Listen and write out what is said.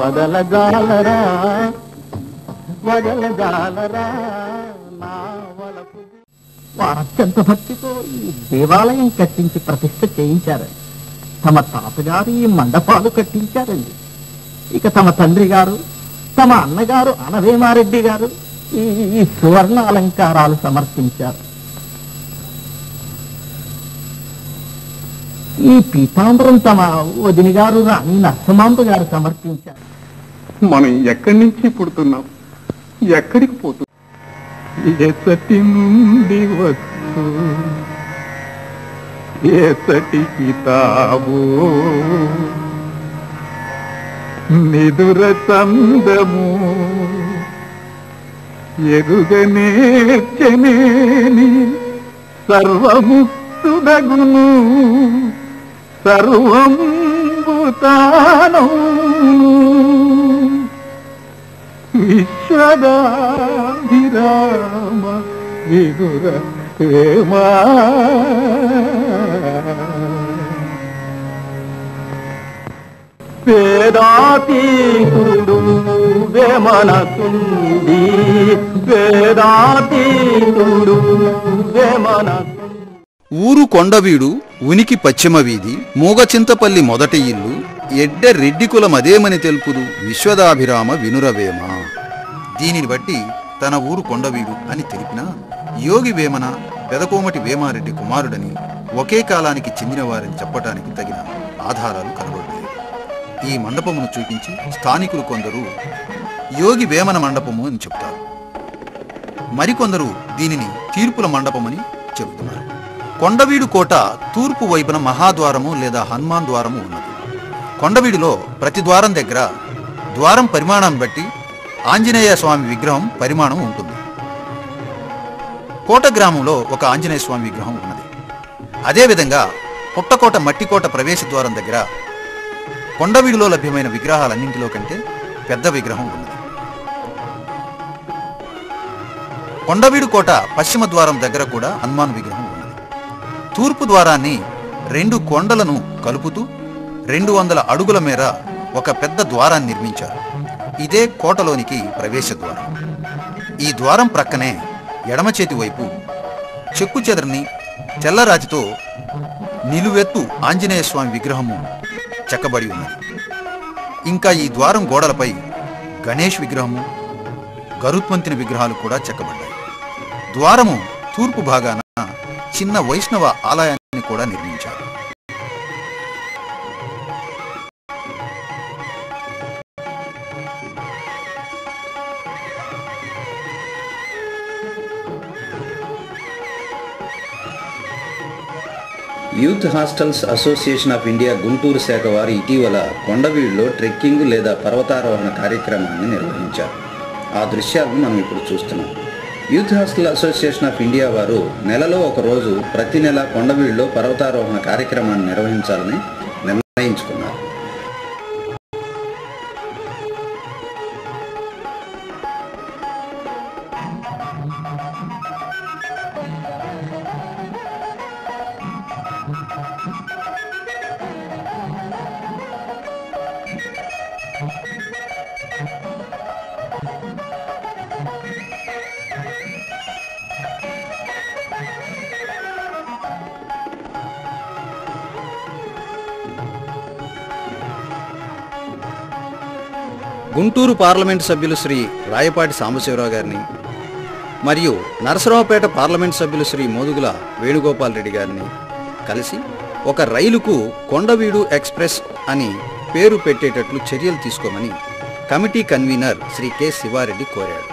వదలజాలరా వదలజాలరా నా వలపు. అత్యంత భక్తితో ఈ దేవాలయం కట్టించి ప్రతిష్ఠ చేయించారండి. తమ తాతగారు ఈ మండపాలు కట్టించారండి. ఇక తమ తండ్రి గారు, తమ అన్నగారు అనవేమారెడ్డి గారు ఈ సువర్ణ అలంకారాలు సమర్పించారు. ఈ పీతాంబరం తమ వదిని గారు రాణి నరసింహాంబ గారు సమర్పించారు. మనం ఎక్కడి నుంచి పుడుతున్నాం, ఎక్కడికి పోతున్నాం? ఎసటి నుండి వస్తూ ఎసటికి తావు నిదుర చందము ఎరుగనేర్చనేని సర్వముక్తుడగును సర్వంబుతాను విశ్వదాభిరామ విదుర ప్రేమా. వేదాతీతుడు వేమనకుండి వేదాతీతుడు వేమన. ఊరు కొండవీడు, ఉనికి పశ్చిమ వీధి, మూగచింతపల్లి మొదటి ఇల్లు, ఎడ్డ రెడ్డి కులమదేమని తెలుపుదు విశ్వదాభిరామ వినురవేమ. దీనిని బట్టి తన ఊరు కొండవీడు అని తెలిపినా యోగి వేమన పెదకోమటి వేమారెడ్డి కుమారుడని, ఒకే కాలానికి చెందినవారని చెప్పటానికి తగిన ఆధారాలు కనబడ్డాయి. ఈ మండపమును చూపించి స్థానికులు కొందరు యోగి వేమన మండపము అని చెప్తారు. మరికొందరు దీనిని తీర్పుల మండపమని చెబుతున్నారు. కొండవీడు కోట తూర్పు వైపున మహాద్వారము లేదా హనుమాన్ ద్వారము ఉన్నది. కొండవీడులో ప్రతి ద్వారం దగ్గర ద్వారం పరిమాణాన్ని బట్టి ఆంజనేయ స్వామి విగ్రహం పరిమాణం ఉంటుంది. కోట గ్రామంలో ఒక ఆంజనేయ స్వామి విగ్రహం ఉన్నది. అదేవిధంగా పుట్టకోట మట్టికోట ప్రవేశ ద్వారం దగ్గర కొండవీడులో లభ్యమైన విగ్రహాలన్నింటిలో కంటే పెద్ద విగ్రహం ఉన్నది. కొండవీడు కోట పశ్చిమ ద్వారం దగ్గర కూడా హనుమాన్ విగ్రహం ఉన్నది. తూర్పు ద్వారాన్ని రెండు కొండలను కలుపుతూ 200 అడుగుల మేర ఒక పెద్ద ద్వారాన్ని నిర్మించారు. ఇదే కోటలోనికి ప్రవేశ ద్వారం. ఈ ద్వారం ప్రక్కనే ఎడమ చేతి వైపు చెక్కు చెదరని తెల్లరాతితో నిలువెత్తు ఆంజనేయ స్వామి విగ్రహము చెక్కబడి ఉన్నది. ఇంకా ఈ ద్వారం గోడలపై గణేష్ విగ్రహము, గరుత్మంతుని విగ్రహాలు కూడా చెక్కబడ్డాయి. ద్వారము తూర్పు భాగాన చిన్న వైష్ణవ ఆలయాన్ని కూడా నిర్మించారు. Youth hostels association of India Guntur శాఖ వారు ఇటీవల కొండవీడులో ట్రెక్కింగ్ లేదా పర్వతారోహణ కార్యక్రమాన్ని నిర్వహించారు. ఆ దృశ్యాలను మనం ఇప్పుడు చూస్తున్నాం. Youth hostel association of India వారు నెలలో ఒక రోజు ప్రతి నెల కొండవీడులో పర్వతారోహణ కార్యక్రమాన్ని నిర్వహించాలని నిర్ణయించుకున్నారు. గుంటూరు పార్లమెంటు సభ్యులు శ్రీ రాయపాటి సాంబశివరావు గారిని మరియు నరసరావుపేట పార్లమెంటు సభ్యులు శ్రీ మోదుగుల వేణుగోపాల్ రెడ్డి గారిని కలిసి ఒక రైలుకు కొండవీడు ఎక్స్ప్రెస్ అని పేరు పెట్టేటట్లు చర్యలు తీసుకోమని committee convener Shri K Sivareddy కోరాడు.